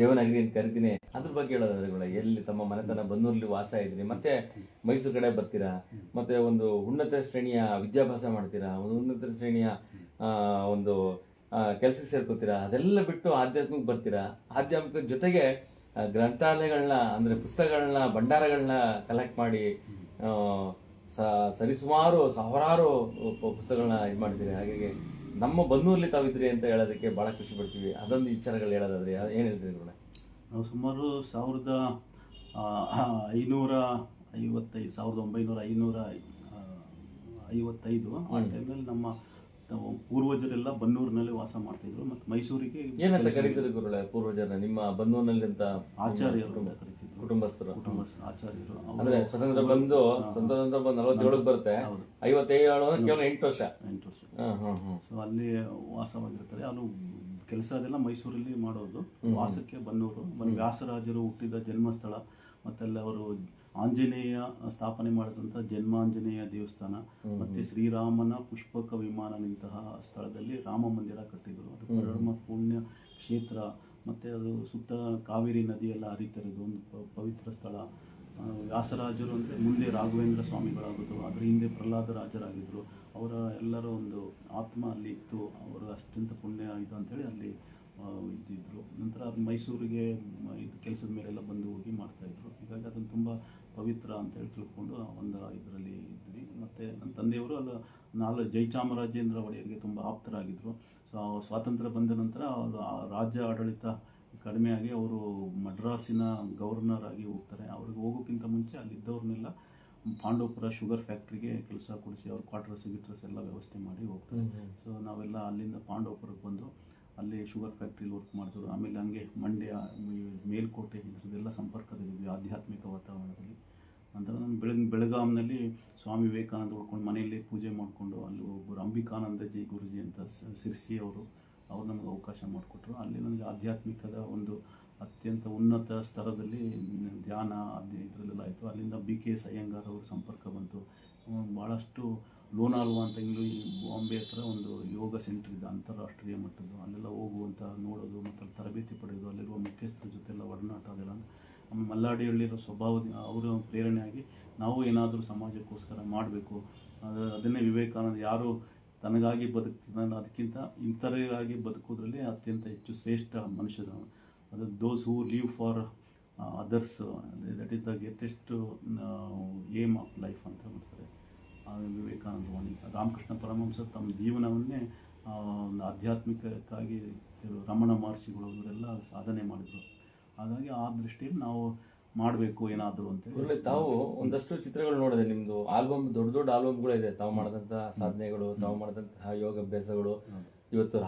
ದೇವನಗಿರಿ ಅಂತ ಕರಿತೀನಿ. ಅದ್ರ ಬಗ್ಗೆ ಹೇಳೋದಾದ್ರೆ ಕೂಡ ಎಲ್ಲಿ ತಮ್ಮ ಮನೆತನ ಬನ್ನೂರಲ್ಲಿ ವಾಸ ಇದ್ರಿ, ಮತ್ತೆ ಮೈಸೂರು ಕಡೆ ಬರ್ತೀರಾ, ಮತ್ತೆ ಒಂದು ಉನ್ನತ ಶ್ರೇಣಿಯ ವಿದ್ಯಾಭ್ಯಾಸ ಮಾಡ್ತೀರಾ, ಒಂದು ಉನ್ನತ ಶ್ರೇಣಿಯ ಒಂದು ಕೆಲಸಕ್ಕೆ ಸೇರ್ಕೋತೀರಾ, ಅದೆಲ್ಲ ಬಿಟ್ಟು ಆಧ್ಯಾತ್ಮಕ್ಕೆ ಬರ್ತೀರಾ. ಆಧ್ಯಾತ್ಮಿಕ ಜೊತೆಗೆ ಗ್ರಂಥಾಲಯಗಳನ್ನ ಅಂದ್ರೆ ಪುಸ್ತಕಗಳನ್ನ ಭಂಡಾರಗಳನ್ನ ಕಲೆಕ್ಟ್ ಮಾಡಿ ಸರಿಸುಮಾರು ಸಾವಿರಾರು ಪುಸ್ತಕಗಳನ್ನ ಇದು ಮಾಡಿದ್ದೀರಿ. ಹಾಗಾಗಿ ನಮ್ಮ ಬನ್ನೂರಲ್ಲಿ ತಾವಿದ್ರಿ ಅಂತ ಹೇಳೋದಕ್ಕೆ ಬಹಳ ಖುಷಿ ಪಡ್ತೀವಿ. ಅದೊಂದು ವಿಚಾರಗಳು ಹೇಳೋದಾದ್ರೆ ಏನ್ ಹೇಳ್ತೀರಿ ಕೂಡ? ನಾವು ಸುಮಾರು 1955 ಆ ಟೈಮಲ್ಲಿ ನಮ್ಮ ಪೂರ್ವಜರೆಲ್ಲ ಬನ್ನೂರಿನಲ್ಲಿ ವಾಸ ಮಾಡ್ತಿದ್ರು. ಮತ್ತು ಮೈಸೂರಿಗೆ ಏನಂತ ಕರೀತಾರೆ ಗುರುಗಳೇ ಪೂರ್ವಜರ ನಿಮ್ಮ ಬನ್ನೂರಿನಲ್ಲಿ ಅಂತ? ಆಚಾರ್ಯರು ಅಂತ ಕರಿತಿದ್ರು. ಕುಟುಂಬಸ್ಥರು ಆಚಾರ್ಯರು ಅಂದ್ರೆ ಸ್ವತಂತ್ರ ಬಂದು 47 ಬರುತ್ತೆ, 57 ಕೇವಲ 8 ವರ್ಷ. ಸೊ ಅಲ್ಲಿ ವಾಸವಾಗಿರ್ತಾರೆ. ಅದು ಕೆಲಸ ಅದೆಲ್ಲ ಮೈಸೂರಲ್ಲಿ ಮಾಡೋದು, ವಾಸಕ್ಕೆ ಬನ್ನೂರು. ವ್ಯಾಸರಾಜರು ಹುಟ್ಟಿದ ಜನ್ಮಸ್ಥಳ, ಮತ್ತೆಲ್ಲ ಅವರು ಆಂಜನೇಯ ಸ್ಥಾಪನೆ ಮಾಡಿದಂಥ ಜನ್ಮಾಂಜನೇಯ ದೇವಸ್ಥಾನ, ಮತ್ತೆ ಶ್ರೀರಾಮನ ಪುಷ್ಪಕ ವಿಮಾನ ನಿಂತಹ ಸ್ಥಳದಲ್ಲಿ ರಾಮ ಮಂದಿರ ಕಟ್ಟಿದರು. ಅದು ಪರಮ ಪುಣ್ಯ ಕ್ಷೇತ್ರ. ಮತ್ತು ಅದು ಸುತ್ತ ಕಾವೇರಿ ನದಿಯೆಲ್ಲ ಹರಿತಿರೋದು ಒಂದು ಪವಿತ್ರ ಸ್ಥಳ. ವ್ಯಾಸರಾಜರು ಅಂದರೆ ಮುಂದೆ ರಾಘವೇಂದ್ರ ಸ್ವಾಮಿಗಳಾಗೋದು, ಅದರ ಹಿಂದೆ ಪ್ರಹ್ಲಾದ ರಾಜರಾಗಿದ್ದರು. ಅವರ ಎಲ್ಲರ ಒಂದು ಆತ್ಮ ಅಲ್ಲಿ ಇತ್ತು. ಅವರು ಅತ್ಯಂತ ಪುಣ್ಯ ಇದು ಅಂತೇಳಿ ಅಲ್ಲಿ ಇದ್ದಿದ್ರು. ನಂತರ ಮೈಸೂರಿಗೆ ಇದು ಕೆಲಸದ ಮೇಲೆಲ್ಲ ಬಂದು ಹೋಗಿ ಮಾಡ್ತಾಯಿದ್ರು. ಹೀಗಾಗಿ ಅದನ್ನು ತುಂಬ ಪವಿತ್ರ ಅಂತೇಳಿ ತಿಳ್ಕೊಂಡು ಒಂದು ಇದರಲ್ಲಿ ಇದ್ವಿ. ಮತ್ತು ನನ್ನ ತಂದೆಯವರು ಜಯಚಾಮರಾಜೇಂದ್ರ ಒಡೆಯರಿಗೆ ತುಂಬ ಆಪ್ತರಾಗಿದ್ದರು. ಸೊ ಸ್ವಾತಂತ್ರ್ಯ ಬಂದ ನಂತರ ರಾಜ್ಯ ಆಡಳಿತ ಕಡಿಮೆಯಾಗಿ ಅವರು ಮಡ್ರಾಸಿನ ಗವರ್ನರ್ ಆಗಿ ಹೋಗ್ತಾರೆ. ಅವ್ರಿಗೆ ಹೋಗೋಕ್ಕಿಂತ ಮುಂಚೆ ಅಲ್ಲಿದ್ದವ್ರನ್ನೆಲ್ಲ ಪಾಂಡವಪುರ ಶುಗರ್ ಫ್ಯಾಕ್ಟ್ರಿಗೆ ಕೆಲಸ ಕೊಡಿಸಿ ಅವ್ರ ಕ್ವಾರ್ಟರ್ಸ್ ಎಲ್ಲ ವ್ಯವಸ್ಥೆ ಮಾಡಿ ಹೋಗ್ತಾರೆ. ಸೊ ನಾವೆಲ್ಲ ಅಲ್ಲಿಂದ ಪಾಂಡವಪುರಕ್ಕೆ ಬಂದು ಅಲ್ಲಿ ಶುಗರ್ ಫ್ಯಾಕ್ಟ್ರಿಲಿ ವರ್ಕ್ ಮಾಡ್ತಿದ್ರು. ಆಮೇಲೆ ಹಂಗೆ ಮಂಡ್ಯ, ಮೇಲ್ಕೋಟೆ ಇದರದೆಲ್ಲ ಸಂಪರ್ಕದಲ್ಲಿದ್ವಿ ಆಧ್ಯಾತ್ಮಿಕ ವಾತಾವರಣದಲ್ಲಿ. ನಂತರ ನಾನು ಬೆಳಗಾಂನಲ್ಲಿ ಸ್ವಾಮಿ ವಿವೇಕಾನಂದ ಉಳ್ಕೊಂಡು ಮನೆಯಲ್ಲಿ ಪೂಜೆ ಮಾಡಿಕೊಂಡು ಅಲ್ಲಿ ಒಬ್ಬರು ಅಂಬಿಕಾನಂದಜಿ ಗುರುಜಿ ಅಂತ ಸಿರ್ಸಿ ಅವರು ನಮಗೆ ಅವಕಾಶ ಮಾಡಿಕೊಟ್ರು. ಅಲ್ಲಿ ನನಗೆ ಆಧ್ಯಾತ್ಮಿಕದ ಒಂದು ಅತ್ಯಂತ ಉನ್ನತ ಸ್ತರದಲ್ಲಿ ಧ್ಯಾನ ಇದರಲ್ಲೆಲ್ಲ ಆಯಿತು. ಅಲ್ಲಿಂದ BKS ಅಯ್ಯಂಗಾರ್ ಅವ್ರ ಸಂಪರ್ಕ ಬಂತು. ಭಾಳಷ್ಟು ಲೋನಾಲ್ವಾ ಅಂತ ಬಾಂಬೆ ಹತ್ರ ಒಂದು ಯೋಗ ಸೆಂಟರ್ ಇದೆ, ಅಂತಾರಾಷ್ಟ್ರೀಯ ಮಟ್ಟದ್ದು. ಅಲ್ಲೆಲ್ಲ ಹೋಗುವಂಥ ನೋಡೋದು ಮತ್ತು ಅಲ್ಲಿ ತರಬೇತಿ ಪಡೆಯೋದು, ಅಲ್ಲಿರುವ ಮುಖ್ಯಸ್ಥರ ಜೊತೆಲ್ಲ ಒಡನಾಟ ಅದೆಲ್ಲ. ಆಮೇಲೆ ಮಲ್ಲಾಡಿಯಲ್ಲಿರೋ ಸ್ವಭಾವದ ಅವರ ಪ್ರೇರಣೆಯಾಗಿ ನಾವು ಏನಾದರೂ ಸಮಾಜಕ್ಕೋಸ್ಕರ ಮಾಡಬೇಕು. ಅದನ್ನೇ ವಿವೇಕಾನಂದ ಯಾರು ತನಗಾಗಿ ಬದುಕ್ತಿದ್ದಾನೆ ಅದಕ್ಕಿಂತ ಇತರರಿಗಾಗಿ ಬದುಕೋದ್ರಲ್ಲಿ ಅತ್ಯಂತ ಹೆಚ್ಚು ಶ್ರೇಷ್ಠ ಮನುಷ್ಯನ. ಅದು those who live for others, that is the greatest aim of life ಅಂತ ಮಾಡ್ತಾರೆ ವಿವೇಕಾನಂದ ವಾಣಿ. ರಾಮಕೃಷ್ಣ ಪರಮಹಂಸರು ತಮ್ಮ ಜೀವನವನ್ನೇ ಒಂದು ಆಧ್ಯಾತ್ಮಿಕಕ್ಕಾಗಿ ರಮಣ ಮಹರ್ಷಿಗಳು ಇವರೆಲ್ಲ ಸಾಧನೆ ಮಾಡಿದರು. ಹಾಗಾಗಿ ಆ ದೃಷ್ಟಿಯಲ್ಲಿ ನಾವು ಮಾಡಬೇಕು ಏನಾದರೂ ಅಂತೇಳಿ. ತಾವು ಒಂದಷ್ಟು ಚಿತ್ರಗಳು ನೋಡಿದೆ, ನಿಮ್ದು ಆಲ್ಬಮ್ ದೊಡ್ಡ ದೊಡ್ಡ ಆಲ್ಬಮ್ಗಳು ಇದೆ. ತಾವು ಮಾಡಿದಂತಹ ಸಾಧನೆಗಳು, ತಾವು ಮಾಡಿದಂತಹ ಯೋಗ ಅಭ್ಯಾಸಗಳು ಇವತ್ತು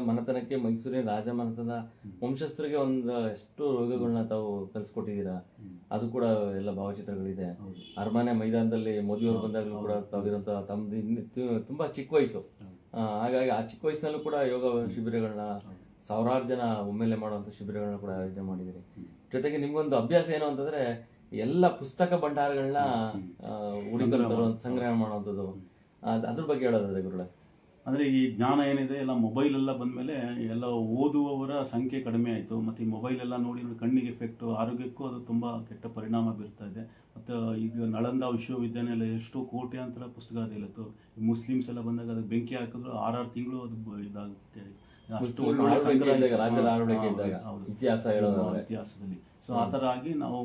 ಮನೆತನಕ್ಕೆ ಮೈಸೂರಿನ ರಾಜಮನೆತನದ ವಂಶಸ್ಥರಿಗೆ ಒಂದು ಎಷ್ಟು ರೋಗಗಳನ್ನ ತಾವು ಕಲಿಸ್ಕೊಟ್ಟಿದ್ದೀರಾ. ಅದು ಕೂಡ ಎಲ್ಲ ಭಾವಚಿತ್ರಗಳಿದೆ. ಅರಮನೆ ಮೈದಾನದಲ್ಲಿ ಮೋದಿಯವರು ಬಂದಾಗಲೂ ಕೂಡ ತಾವಿರುವಂತಹ ತಮ್ಮದು ತುಂಬಾ ಚಿಕ್ಕ ವಯಸ್ಸು, ಹಾಗಾಗಿ ಆ ಚಿಕ್ಕ ವಯಸ್ಸಿನಲ್ಲೂ ಕೂಡ ಯೋಗ ಶಿಬಿರಗಳನ್ನ ಸಾವಿರಾರು ಜನ ಒಮ್ಮೆಲೆ ಮಾಡುವಂಥ ಶಿಬಿರಗಳನ್ನ ಕೂಡ ಆಯೋಜನೆ ಮಾಡಿದಿರಿ. ಜೊತೆಗೆ ನಿಮ್ಗೊಂದು ಅಭ್ಯಾಸ ಏನು ಅಂತಂದ್ರೆ ಎಲ್ಲ ಪುಸ್ತಕ ಭಂಡಾರಗಳನ್ನ ಹುಡುಗರು ತರುವಂತ ಸಂಗ್ರಹ ಮಾಡುವಂಥದ್ದು. ಅದ್ರ ಬಗ್ಗೆ ಹೇಳೋದಾದ್ರೆ ಗುರುಗಳೇ? ಅಂದರೆ ಈ ಜ್ಞಾನ ಏನಿದೆ ಎಲ್ಲ ಮೊಬೈಲ್ ಎಲ್ಲ ಬಂದಮೇಲೆ ಎಲ್ಲ ಓದುವವರ ಸಂಖ್ಯೆ ಕಡಿಮೆ ಆಯಿತು. ಮತ್ತು ಈ ಮೊಬೈಲ್ ಎಲ್ಲ ನೋಡಿ ಕಣ್ಣಿಗೆ ಎಫೆಕ್ಟು, ಆರೋಗ್ಯಕ್ಕೂ ಅದು ತುಂಬ ಕೆಟ್ಟ ಪರಿಣಾಮ ಬೀರ್ತಾ ಇದೆ. ಮತ್ತು ಈಗ ನಳಂದ ವಿಶ್ವವಿದ್ಯಾನಿಲಯ ಎಷ್ಟೋ ಕೋಟ್ಯಾಂತರ ಪುಸ್ತಕ ಅದಿಲ್ಲತ್ತು. ಮುಸ್ಲಿಮ್ಸ್ ಎಲ್ಲ ಬಂದಾಗ ಅದಕ್ಕೆ ಬೆಂಕಿ ಹಾಕಿದ್ರು 6 ತಿಂಗಳು ಅದು ಇದಾಗುತ್ತೆ. ಇತಿಹಾಸದಲ್ಲಿ. ಸೊ ಆ ಥರ ಆಗಿ ನಾವು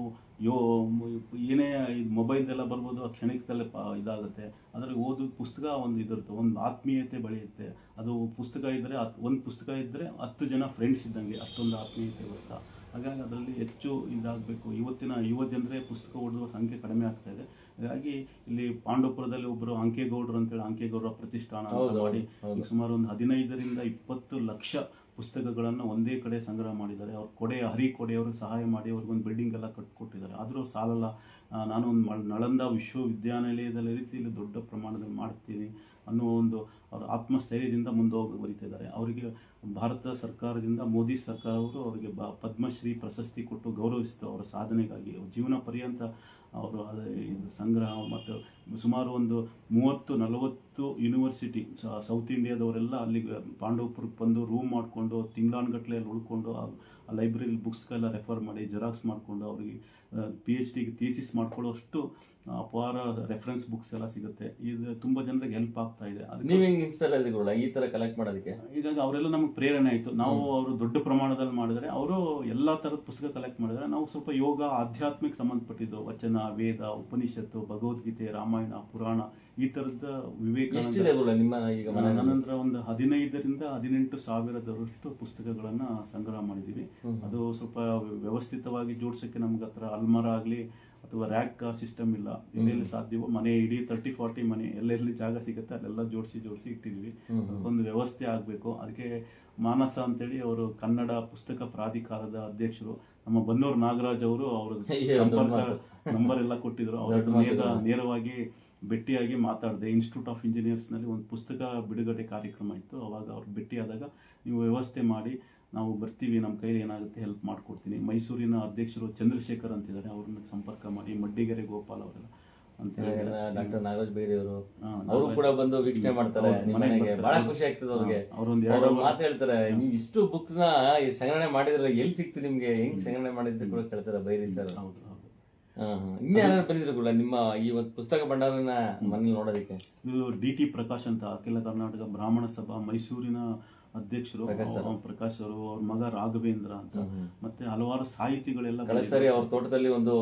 ಏನೇ ಮೊಬೈಲ್ದೆಲ್ಲ ಬರ್ಬೋದು, ಆ ಕ್ಷಣಿಕದಲ್ಲೇ ಇದಾಗುತ್ತೆ. ಅದರಲ್ಲಿ ಓದು ಪುಸ್ತಕ ಒಂದು ಇದಿರುತ್ತೆ, ಒಂದು ಆತ್ಮೀಯತೆ ಬೆಳೆಯುತ್ತೆ. ಅದು ಪುಸ್ತಕ ಇದ್ದರೆ ಒಂದು ಪುಸ್ತಕ ಇದ್ದರೆ 10 ಜನ ಫ್ರೆಂಡ್ಸ್ ಇದ್ದಂಗೆ, ಅಷ್ಟೊಂದು ಆತ್ಮೀಯತೆ ಬರ್ತಾ. ಹಾಗಾಗಿ ಅದರಲ್ಲಿ ಹೆಚ್ಚು ಇದಾಗಬೇಕು. ಇವತ್ತಿನ ಯುವ ಜನರೇ ಪುಸ್ತಕ ಓದುವ ಸಂಖ್ಯೆ ಕಡಿಮೆ ಆಗ್ತಾ ಇದೆ. ಹಾಗಾಗಿ ಇಲ್ಲಿ ಪಾಂಡವಪುರದಲ್ಲಿ ಒಬ್ಬರು ಅಂಕೇಗೌಡರು ಅಂತೇಳಿ ಅಂಕೇಗೌಡರ ಪ್ರತಿಷ್ಠಾನ ಅಂತ ಮಾಡಿ ಸುಮಾರು ಒಂದು 15ರಿಂದ 20 ಲಕ್ಷ ಪುಸ್ತಕಗಳನ್ನು ಒಂದೇ ಕಡೆ ಸಂಗ್ರಹ ಮಾಡಿದ್ದಾರೆ. ಅವ್ರ ಹರಿಕೊಡೆಯವರು ಸಹಾಯ ಮಾಡಿ ಅವ್ರಿಗೊಂದು ಬಿಲ್ಡಿಂಗ್ ಎಲ್ಲ ಕಟ್ಟಿಕೊಟ್ಟಿದ್ದಾರೆ. ಆದರೂ ಸಾಲಲ್ಲ. ನಾನು ಒಂದು ನಳಂದ ವಿಶ್ವವಿದ್ಯಾನಿಲಯದ ರೀತಿಯಲ್ಲಿ ದೊಡ್ಡ ಪ್ರಮಾಣದಲ್ಲಿ ಮಾಡ್ತೀನಿ ಅನ್ನೋ ಒಂದು ಅವರ ಆತ್ಮಸ್ಥೈರ್ಯದಿಂದ ಬರೀತಿದ್ದಾರೆ. ಅವರಿಗೆ ಭಾರತ ಸರ್ಕಾರದಿಂದ ಮೋದಿ ಸರ್ಕಾರವರು ಅವರಿಗೆ ಪದ್ಮಶ್ರೀ ಪ್ರಶಸ್ತಿ ಕೊಟ್ಟು ಗೌರವಿಸಿತು ಅವರ ಸಾಧನೆಗಾಗಿ. ಜೀವನ ಪರ್ಯಂತ ಅವರು ಸಂಗ್ರಹ ಮತ್ತು ಸುಮಾರು ಒಂದು 30-40 ಯೂನಿವರ್ಸಿಟಿ ಸೌತ್ ಇಂಡಿಯಾದವರೆಲ್ಲ ಅಲ್ಲಿಗೆ ಪಾಂಡವಪುರಕ್ಕೆ ಬಂದು ರೂಮ್ ಮಾಡಿಕೊಂಡು ತಿಂಗಳಾನುಗಟ್ಟಲೆ ಅಲ್ಲಿ ಉಳ್ಕೊಂಡು ಆ ಲೈಬ್ರರಿ ಬುಕ್ಸ್ಗೆಲ್ಲ ರೆಫರ್ ಮಾಡಿ ಜೆರಾಕ್ಸ್ ಮಾಡಿಕೊಂಡು ಅವ್ರಿಗೆ PhD ಥೀಸಿಸ್ ಮಾಡ್ಕೊಳ್ಳೋಷ್ಟು ಅಪಾರ ರೆಫರೆನ್ಸ್ ಬುಕ್ಸ್ ಎಲ್ಲ ಸಿಗುತ್ತೆ. ಇದು ತುಂಬ ಜನರಿಗೆ ಹೆಲ್ಪ್ ಆಗ್ತಾ ಇದೆ. ನೀವು ಹೆಂಗ್ ಇನ್ಸ್ಪೈರ್ ಆದ್ರಿ ಈ ತರ ಕಲೆಕ್ಟ್ ಮಾಡೋದಕ್ಕೆ? ಹೀಗಾಗಿ ಅವರೆಲ್ಲ ನಮಗೆ ಪ್ರೇರಣೆ ಆಯಿತು. ನಾವು ಅವರು ದೊಡ್ಡ ಪ್ರಮಾಣದಲ್ಲಿ ಮಾಡಿದರೆ, ಅವರು ಎಲ್ಲ ಥರದ ಪುಸ್ತಕ ಕಲೆಕ್ಟ್ ಮಾಡಿದರೆ, ನಾವು ಸ್ವಲ್ಪ ಯೋಗ, ಆಧ್ಯಾತ್ಮಕ್ಕೆ ಸಂಬಂಧಪಟ್ಟಿದ್ದು ವಚನ, ವೇದ, ಉಪನಿಷತ್ತು, ಭಗವದ್ಗೀತೆ, ರಾಮಾಯಣ, ಪುರಾಣ, ಈ ಥರದ ವಿವೇಕಾನಂದ ನಿಮ್ಮ ಈಗ ನನ್ನಂದ್ರ ಒಂದು 15,000ರಿಂದ 18,000 ಪುಸ್ತಕಗಳನ್ನ ಸಂಗ್ರಹ ಮಾಡಿದೀವಿ. ಅದು ಸ್ವಲ್ಪ ವ್ಯವಸ್ಥಿತವಾಗಿ ಜೋಡಿಸಕ್ಕೆ ನಮ್ಗೆ ಹತ್ರ ಅಲ್ಮಾರ ಆಗಲಿ ಅಥವಾ ರ್ಯಾಕ್ ಸಿಸ್ಟಮ್ ಇಲ್ಲ. ಎಲ್ಲೆಲ್ಲಿ ಸಾಧ್ಯವೋ ಮನೆ ಇಡೀ 30-40 ಮನೆ ಎಲ್ಲೆಲ್ಲಿ ಜಾಗ ಸಿಗುತ್ತೆ ಅಲ್ಲೆಲ್ಲ ಜೋಡಿಸಿ ಇಟ್ಟಿದ್ವಿ. ಒಂದು ವ್ಯವಸ್ಥೆ ಆಗಬೇಕು. ಅದಕ್ಕೆ ಮಾನಸ ಅಂತೇಳಿ ಅವರು ಕನ್ನಡ ಪುಸ್ತಕ ಪ್ರಾಧಿಕಾರದ ಅಧ್ಯಕ್ಷರು, ನಮ್ಮ ಬನ್ನೂರು ನಾಗರಾಜ್ ಅವರು ಅವ್ರ ಸಂಪರ್ಕ ನಂಬರ್ ಎಲ್ಲ ಕೊಟ್ಟಿದ್ರು. ಅವ್ರ ನೇರವಾಗಿ ಭೇಟಿಯಾಗಿ ಮಾತಾಡಿದೆ. ಇನ್ಸ್ಟಿಟ್ಯೂಟ್ ಆಫ್ ಇಂಜಿನಿಯರ್ಸ್ ನಲ್ಲಿ ಒಂದು ಪುಸ್ತಕ ಬಿಡುಗಡೆ ಕಾರ್ಯಕ್ರಮ ಇತ್ತು. ಅವಾಗ ಅವ್ರು ಭೇಟಿಯಾದಾಗ, ನೀವು ವ್ಯವಸ್ಥೆ ಮಾಡಿ, ನಾವು ಬರ್ತೀವಿ, ನಮ್ಮ ಕೈಲಿ ಏನಾಗುತ್ತೆ ಹೆಲ್ಪ್ ಮಾಡ್ಕೊಡ್ತೀನಿ. ಮೈಸೂರಿನ ಅಧ್ಯಕ್ಷರು ಚಂದ್ರಶೇಖರ್ ಅಂತಿದ್ದಾರೆ, ಅವ್ರನ್ನ ಸಂಪರ್ಕ ಮಾಡಿ. ಮಡ್ಡಿಗೆರೆ ಗೋಪಾಲ್ ಅವರೆಲ್ಲ ಅಂತ ಡಾಕ್ಟರ್ ನಾಗರಾಜ್ ಬೇರೆ ಅವರು ಕೂಡ ಬಂದು ವೀಕ್ಷಣೆ ಮಾಡ್ತಾರೆ. ಬಹಳ ಖುಷಿ ಆಗ್ತದೆ ಅವ್ರಿಗೆ. ಅವ್ರು ಮಾತು ಹೇಳ್ತಾರೆ, ನೀವು ಇಷ್ಟು ಬುಕ್ಸ್ ನ ಸಂಗ್ರಹಣೆ ಮಾಡಿದ್ರೆ ಎಲ್ಲಿ ಸಿಕ್ತು ನಿಮ್ಗೆ, ಹೆಂಗ್ ಸಂಗ್ರಹಣೆ ಮಾಡಿದ್ದು ಕೂಡ ಕೇಳ್ತಾರೆ ಬೈರಿ ಸರ್. ಇನ್ಯಾರು ಬಂದಿದ್ರು ನಿಮ್ಮ ಈ ಒಂದು ಪುಸ್ತಕ ಭಂಡಾರನ ಮನೇಲಿ ನೋಡೋದಕ್ಕೆ? ಇದು DT ಪ್ರಕಾಶ್ ಅಂತ, ಅಖಿಲ ಕರ್ನಾಟಕ ಬ್ರಾಹ್ಮಣ ಸಭಾ ಮೈಸೂರಿನ ಅಧ್ಯಕ್ಷರು ಪ್ರಕಾಶ್ ಅವರು, ಅವ್ರ ಮಗ ರಾಘವೇಂದ್ರ ಅಂತ, ಮತ್ತೆ ಹಲವಾರು ಸಾಹಿತಿಗಳೆಲ್ಲ. ಸರಿ, ಅವ್ರ ತೋಟದಲ್ಲಿ ಒಂದು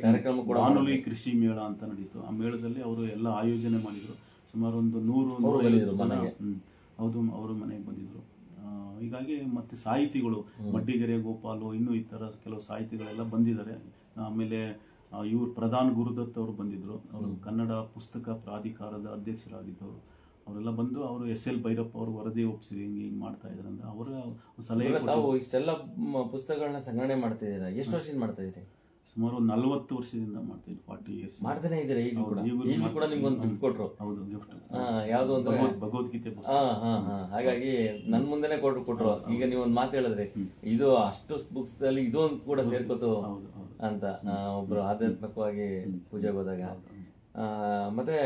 ಕಾರ್ಯಕ್ರಮ ಕೂಡ, ಬಾನುಲಿ ಕೃಷಿ ಮೇಳ ಅಂತ ನಡೀತು. ಆ ಮೇಳದಲ್ಲಿ ಅವರು ಎಲ್ಲ ಆಯೋಜನೆ ಮಾಡಿದ್ರು. ಸುಮಾರು ಒಂದು 100-150 ಜನ. ಹೌದು, ಅವರು ಮನೆಗೆ ಬಂದಿದ್ರು. ಹೀಗಾಗಿ ಮತ್ತೆ ಸಾಹಿತಿಗಳು ಮಡ್ಡಿಗೆರೆ ಗೋಪಾಲು, ಇನ್ನೂ ಈ ತರ ಕೆಲವು ಸಾಹಿತಿಗಳೆಲ್ಲ ಬಂದಿದ್ದಾರೆ. ಆಮೇಲೆ ಇವ್ರು ಪ್ರಧಾನ್ ಗುರುದತ್ ಅವರು ಬಂದಿದ್ರು. ಅವರು ಕನ್ನಡ ಪುಸ್ತಕ ಪ್ರಾಧಿಕಾರದ ಅಧ್ಯಕ್ಷರಾಗಿದ್ದವರು. ಅವರೆಲ್ಲ ಬಂದು ಅವರು SL ಭೈರಪ್ಪ ಅವರು ವರದಿ ಒಪ್ಪಿಸಿ ಹಿಂಗ್ ಮಾಡ್ತಾ ಇದ್ದಾರೆ ಅಂತ ಅವರ ಸಲಹೆ. ತಾವು ಇಷ್ಟೆಲ್ಲ ಪುಸ್ತಕಗಳನ್ನ ಸಂಗ್ರಹಣೆ ಮಾಡ್ತಾ ಇದ್ದೀರಾ, ಎಷ್ಟು ವರ್ಷದಿಂದ ಮಾಡ್ತಾ ಇದ್ದೀರಿ? ಸುಮಾರು 40 ವರ್ಷದಿಂದ ಮಾಡ್ತೀನಿ. 40 ಇಯರ್ಸ್ ಮಾಡ್ತಾನೆ ಇದ್ದೀರಾ? ಈಗ ಕೂಡ ನಿಮ್ಗೊಂದು ಗಿಫ್ಟ್ ಕೊಟ್ರು. ಹೌದು, ಗಿಫ್ಟ್ ಯಾವ್ದು ಅಂದ್ರೆ ಭಗವದ್ಗೀತೆ. ಹಾಗಾಗಿ ನನ್ ಮುಂದೆನೆ ಕೊಟ್ರು. ಈಗ ನೀವೊಂದು ಮಾತು ಹೇಳಿದ್ರಿ, ಇದು ಅಷ್ಟು ಬುಕ್ಸ್ ಅಲ್ಲಿ ಇದೊಂದು ಕೂಡ ಸೇರ್ಕೋತು ಅಂತ, ಒಬ್ರು ಆಧ್ಯಾತ್ಮಿಕವಾಗಿ ಪೂಜೆಗೆ ಹೋದಾಗ. ಮತ್ತೆ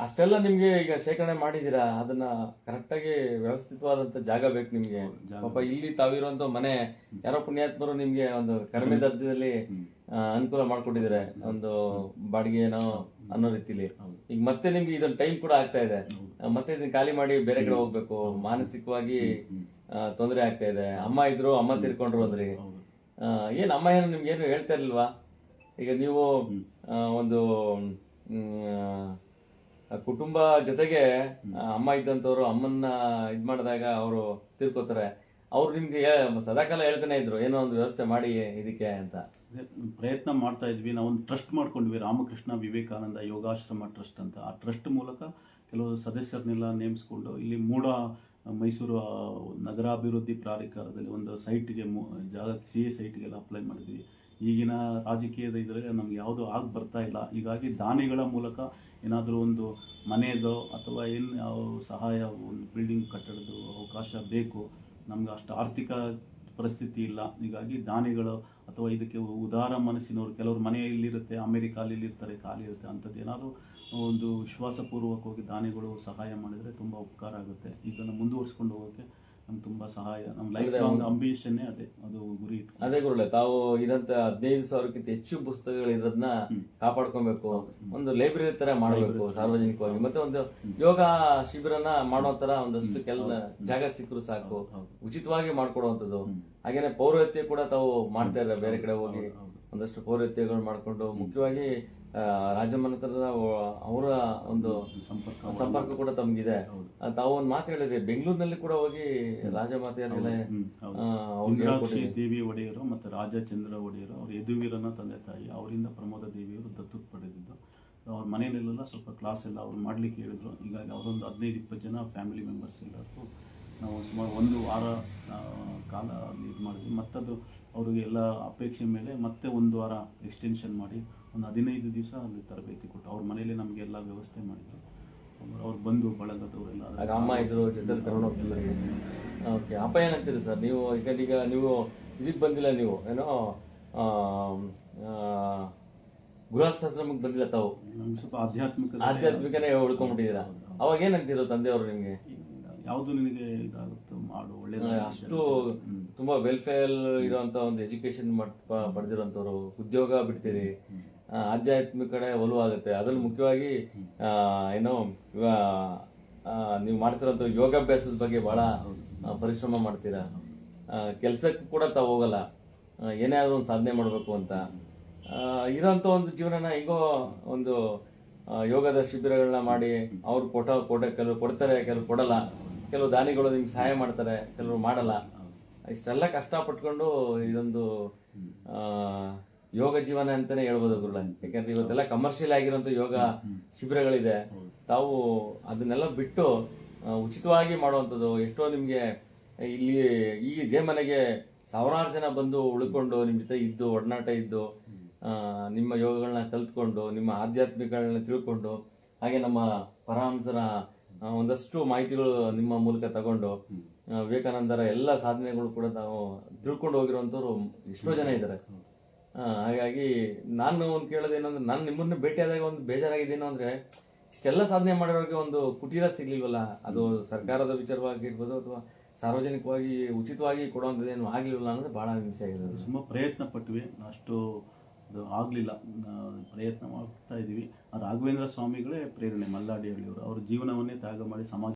ಅಷ್ಟೆಲ್ಲ ನಿಮ್ಗೆ ಈಗ ಶೇಖರಣೆ ಮಾಡಿದೀರಾ, ಅದನ್ನ ಕರೆಕ್ಟ್ ಆಗಿ ವ್ಯವಸ್ಥಿತವಾದಂತ ಜಾಗ ಬೇಕು ನಿಮ್ಗೆ. ಪಾಪ ಇಲ್ಲಿ ತಾವಿರುವಂತ ಮನೆ ಯಾರೋ ಪುಣ್ಯಾತ್ಮರು ನಿಮ್ಗೆ ಒಂದು ಕಡಿಮೆ ದರ್ಜೆಯಲ್ಲಿ ಅನುಕೂಲ ಮಾಡ್ಕೊಟ್ಟಿದ್ದಾರೆ, ಒಂದು ಬಾಡಿಗೆ ಏನೋ ಅನ್ನೋ ರೀತಿಲಿ. ಈಗ ಮತ್ತೆ ನಿಮ್ಗೆ ಇದೊಂದು ಟೈಮ್ ಕೂಡ ಆಗ್ತಾ ಇದೆ, ಮತ್ತೆ ಇದನ್ನ ಖಾಲಿ ಮಾಡಿ ಬೇರೆ ಕಡೆ ಹೋಗ್ಬೇಕು, ಮಾನಸಿಕವಾಗಿ ತೊಂದರೆ ಆಗ್ತಾ ಇದೆ. ಅಮ್ಮ ಇದ್ರು, ಅಮ್ಮ ತೀರ್ಕೊಂಡ್ರು ಅಂದ್ರಿ. ಏನ್ ಅಮ್ಮ ಏನು ನಿಮ್ಗೆ ಏನು ಹೇಳ್ತಾ ಇರ್ಲಿಲ್ವಾ? ಈಗ ನೀವು ಒಂದು ಕುಟುಂಬ ಜೊತೆಗೆ ಅಮ್ಮ ಇದ್ದಂತವ್ರು ಅಮ್ಮನ್ನ ಇದ್ ಮಾಡಿದಾಗ ಅವರು ತೀರ್ಕೋತಾರೆ. ಅವ್ರು ನಿಮ್ಗೆ ಸದಾಕಾಲ ಹೇಳ್ತಾನೆ ಇದ್ರು, ಏನೋ ಒಂದು ವ್ಯವಸ್ಥೆ ಮಾಡಿ ಇದಕ್ಕೆ ಅಂತ. ಪ್ರಯತ್ನ ಮಾಡ್ತಾ ಇದ್ವಿ. ನಾವೊಂದು ಟ್ರಸ್ಟ್ ಮಾಡ್ಕೊಂಡ್ವಿ, ರಾಮಕೃಷ್ಣ ವಿವೇಕಾನಂದ ಯೋಗಾಶ್ರಮ ಟ್ರಸ್ಟ್ ಅಂತ. ಆ ಟ್ರಸ್ಟ್ ಮೂಲಕ ಕೆಲವು ಸದಸ್ಯರನ್ನೆಲ್ಲ ನೇಮಿಸ್ಕೊಂಡು ಇಲ್ಲಿ ಮೈಸೂರು ನಗರಾಭಿವೃದ್ಧಿ ಪ್ರಾಧಿಕಾರದಲ್ಲಿ ಒಂದು ಸೈಟ್ಗೆ ಜಾಗಕ್ಕೆ CA ಸೈಟ್ಗೆಲ್ಲ ಅಪ್ಲೈ ಮಾಡಿದ್ವಿ. ಈಗಿನ ರಾಜಕೀಯದ ಇದರಲ್ಲಿ ನಮ್ಗೆ ಯಾವುದು ಬರ್ತಾ ಇಲ್ಲ. ಹೀಗಾಗಿ ದಾನಿಗಳ ಮೂಲಕ ಏನಾದರೂ ಒಂದು ಮನೆಯದೋ ಅಥವಾ ಯಾವ ಸಹಾಯ, ಒಂದು ಬಿಲ್ಡಿಂಗ್ ಕಟ್ಟಡದ ಅವಕಾಶ ಬೇಕು. ನಮ್ಗೆ ಅಷ್ಟು ಆರ್ಥಿಕ ಪರಿಸ್ಥಿತಿ ಇಲ್ಲ. ಹೀಗಾಗಿ ದಾನಿಗಳು ಅಥವಾ ಇದಕ್ಕೆ ಉದಾರ ಮನಸ್ಸಿನವರು, ಕೆಲವರು ಮನೆಯಲ್ಲಿರುತ್ತೆ, ಅಮೆರಿಕಾಲಿ ಇರ್ತಾರೆ, ಖಾಲಿ ಇರುತ್ತೆ, ಅಂಥದ್ದು ಏನಾದರೂ ಒಂದು ವಿಶ್ವಾಸಪೂರ್ವಕವಾಗಿ ದಾನಿಗಳು ಸಹಾಯ ಮಾಡಿದರೆ ತುಂಬ ಉಪಕಾರ ಆಗುತ್ತೆ. ಇದನ್ನು ಮುಂದುವರಿಸ್ಕೊಂಡು ಹೋಗೋಕ್ಕೆ ನಮ್ಗೆ ತುಂಬ ಸಹಾಯ. ನಮ್ಮ ಲೈಫ್ ಲಾಂಗ್ ಅಂಬಿಷನ್ನೇ ಅದೇ, ಅದು ಗುರಿ. ಅದೇ ಗುರುಳೆ, ತಾವು ಇರಂತ 15,000ಕ್ಕಿಂತ ಹೆಚ್ಚು ಪುಸ್ತಕಗಳಿರೋದನ್ನ ಕಾಪಾಡ್ಕೊಬೇಕು, ಒಂದು ಲೈಬ್ರರಿ ತರ ಮಾಡಬೇಕು ಸಾರ್ವಜನಿಕವಾಗಿ. ಮತ್ತೆ ಒಂದು ಯೋಗ ಶಿಬಿರನ ಮಾಡೋ ತರ ಒಂದಷ್ಟು ಜಾಗ ಸಿಕ್ಕರು ಸಾಕು, ಉಚಿತವಾಗಿ ಮಾಡ್ಕೊಡುವಂಥದ್ದು. ಹಾಗೇನೆ ಪೌರತ್ಯ ಕೂಡ ತಾವು ಮಾಡ್ತಾ ಇದ್ದಾರೆ, ಬೇರೆ ಕಡೆ ಹೋಗಿ ಒಂದಷ್ಟು ಪೌರತ್ಯಗಳು ಮಾಡ್ಕೊಂಡು, ಮುಖ್ಯವಾಗಿ ರಾಜಮನೆತನದ ಅವರ ಒಂದು ಸಂಪರ್ಕ ಕೂಡ ತಮ್ಗಿದೆ. ತಾವು ಒಂದು ಮಾತು ಹೇಳಿದ್ರಿ, ಬೆಂಗಳೂರಿನಲ್ಲಿ ಕೂಡ ಹೋಗಿ ರಾಜಮಾತೆಯನ್ನೆಲ್ಲ ದೇವಿ ಒಡೆಯರು ಮತ್ತು ರಾಜಚಂದ್ರ ಒಡೆಯರು, ಅವ್ರ ಯದುವೀರನ ತಂದೆ ತಾಯಿ, ಅವರಿಂದ ಪ್ರಮೋದ ದೇವಿಯವರು ದತ್ತು ಪಡೆದಿದ್ದು. ಅವ್ರ ಮನೆಯಲ್ಲೆಲ್ಲ ಸ್ವಲ್ಪ ಕ್ಲಾಸ್ ಎಲ್ಲ ಅವ್ರು ಮಾಡ್ಲಿಕ್ಕೆ ಹೇಳಿದ್ರು. ಹೀಗಾಗಿ ಅವರೊಂದು 15-20 ಜನ ಫ್ಯಾಮಿಲಿ ಮೆಂಬರ್ಸ್ ಎಲ್ಲರಿಗೂ ನಾವು ಸುಮಾರು 1 ವಾರ ಕಾಲ ಇದು ಮಾಡಿದ್ವಿ. ಮತ್ತದು ಅವ್ರಿಗೆ ಎಲ್ಲ ಅಪೇಕ್ಷೆ ಮೇಲೆ ಮತ್ತೆ 1 ವಾರ ಎಕ್ಸ್ಟೆನ್ಷನ್ ಮಾಡಿ ಒಂದು 15 ದಿವಸ ಅಲ್ಲಿ ತರಬೇತಿ ಕೊಟ್ಟು ಅವ್ರ ಮನೇಲಿ ನಮಗೆಲ್ಲ ವ್ಯವಸ್ಥೆ ಮಾಡಿದ್ರು. ಅವ್ರು ಬಂದು ಬಳಗದವರೆಲ್ಲ ಅಮ್ಮ ಇದ್ರು, ಜೊತೆ ಕರ್ಕೊಂಡು ಹೋಗ್ತಿದ್ರಿ. ಓಕೆ, ಅಪ್ಪ ಏನಂತೀರಿ ಸರ್ ನೀವು? ಈಗ ನೀವು ಇದಕ್ಕೆ ಬಂದಿಲ್ಲ, ನೀವು ಏನೋ ಗೃಹಸ್ಥಾಶ್ರಮಕ್ಕೆ ಬಂದಿಲ್ಲ, ತಾವು ಸ್ವಲ್ಪ ಆಧ್ಯಾತ್ಮಿಕನೇ ಉಳ್ಕೊಂಡ್ಬಿಟ್ಟಿದ್ದೀರಾ. ಅವಾಗ ಏನಂತಿರೋ ತಂದೆಯವರು ನಿಮ್ಗೆ? ಯಾವುದು ನಿನಗೆ ಇದಾಗುತ್ತೆ ಮಾಡು ಒಳ್ಳೆ ಅಷ್ಟು ತುಂಬಾ ವೆಲ್ಫೇರ್ ಇರುವಂತ ಒಂದು ಎಜುಕೇಶನ್ ಪಡೆದಿರುವಂತವ್ರು ಉದ್ಯೋಗ ಬಿಡ್ತೀರಿ, ಆಧ್ಯಾತ್ಮಿಕ ಕಡೆ ಒಲವಾಗುತ್ತೆ. ಅದ್ರಲ್ಲಿ ಮುಖ್ಯವಾಗಿ ಏನೋ ನೀವು ಮಾಡ್ತಿರೋಂಥ ಯೋಗಾಭ್ಯಾಸದ ಬಗ್ಗೆ ಬಹಳ ಪರಿಶ್ರಮ ಮಾಡ್ತೀರಾ. ಕೆಲ್ಸಕ್ಕೂ ಕೂಡ ತಾವು ಹೋಗಲ್ಲ, ಏನೇ ಆದ್ರೂ ಒಂದು ಸಾಧನೆ ಮಾಡಬೇಕು ಅಂತ ಇರೋಂಥ ಒಂದು ಜೀವನನ ಹೇಗೋ ಒಂದು ಯೋಗದ ಶಿಬಿರಗಳನ್ನ ಮಾಡಿ ಅವ್ರು ಕೆಲವರು ಕೊಡ್ತಾರೆ, ಕೆಲವರು ಕೊಡಲ್ಲ, ಕೆಲವು ದಾನಿಗಳು ನಿಮ್ಗೆ ಸಹಾಯ ಮಾಡ್ತಾರೆ, ಕೆಲವರು ಮಾಡಲ್ಲ. ಇಷ್ಟೆಲ್ಲ ಕಷ್ಟಪಟ್ಕೊಂಡು ಇದೊಂದು ಯೋಗ ಜೀವನ ಅಂತಾನೆ ಹೇಳ್ಬೋದು ಗುರುಳ. ಯಾಕಂದ್ರೆ ಇವತ್ತೆಲ್ಲ ಕಮರ್ಷಿಯಲ್ ಆಗಿರೋಂಥ ಯೋಗ ಶಿಬಿರಗಳಿದೆ. ತಾವು ಅದನ್ನೆಲ್ಲ ಬಿಟ್ಟು ಉಚಿತವಾಗಿ ಮಾಡುವಂಥದ್ದು. ಎಷ್ಟೋ ನಿಮಗೆ ಇಲ್ಲಿ ಇದೇ ಮನೆಗೆ ಸಾವಿರಾರು ಜನ ಬಂದು ಉಳ್ಕೊಂಡು ನಿಮ್ಮ ಜೊತೆ ಇದ್ದು ಒಡನಾಟ ಇದ್ದು ನಿಮ್ಮ ಯೋಗಗಳನ್ನ ಕಲ್ತ್ಕೊಂಡು ನಿಮ್ಮ ಆಧ್ಯಾತ್ಮಿಕಗಳನ್ನ ತಿಳ್ಕೊಂಡು ಹಾಗೆ ನಮ್ಮ ಪರಮಹಂಸರ ಒಂದಷ್ಟು ಮಾಹಿತಿಗಳು ನಿಮ್ಮ ಮೂಲಕ ತಗೊಂಡು ವಿವೇಕಾನಂದರ ಎಲ್ಲ ಸಾಧನೆಗಳು ಕೂಡ ನಾವು ತಿಳ್ಕೊಂಡು ಹೋಗಿರುವಂಥವ್ರು ಎಷ್ಟೋ ಜನ ಇದ್ದಾರೆ. ಹಾಗಾಗಿ ನಾನು ಒಂದು ಕೇಳೋದೇನಂದ್ರೆ, ನಾನು ನಿಮ್ಮನ್ನ ಭೇಟಿಯಾದಾಗ ಒಂದು ಬೇಜಾರಾಗಿದ್ದೇನು ಅಂದ್ರೆ, ಇಷ್ಟೆಲ್ಲ ಸಾಧನೆ ಮಾಡಿರೋರಿಗೆ ಒಂದು ಕುಟೀರ ಸಿಗ್ಲಿಲ್ವಲ್ಲ. ಅದು ಸರ್ಕಾರದ ವಿಚಾರವಾಗಿರ್ಬೋದು ಅಥವಾ ಸಾರ್ವಜನಿಕವಾಗಿ ಉಚಿತವಾಗಿ ಕೊಡುವಂಥದ್ದೇನು ಆಗ್ಲಿಲ್ವಲ್ಲ ಅನ್ನೋದು ಬಹಳ ಹಿಂಸೆ ಆಗಿದೆ. ಸುಮಾರು ಪ್ರಯತ್ನ ಪಟ್ವಿ, ಅಷ್ಟು ಅದು ಆಗಲಿಲ್ಲ. ಪ್ರಯತ್ನ ಮಾಡ್ತಾ ಇದ್ದೀವಿ. ರಾಘವೇಂದ್ರ ಸ್ವಾಮಿಗಳೇ ಪ್ರೇರಣೆ, ಮಲ್ಲಾಡಿ ಹಳ್ಳಿಯವರು. ಅವ್ರ ಜೀವನವನ್ನೇ ತ್ಯಾಗ ಮಾಡಿ ಸಮಾಜ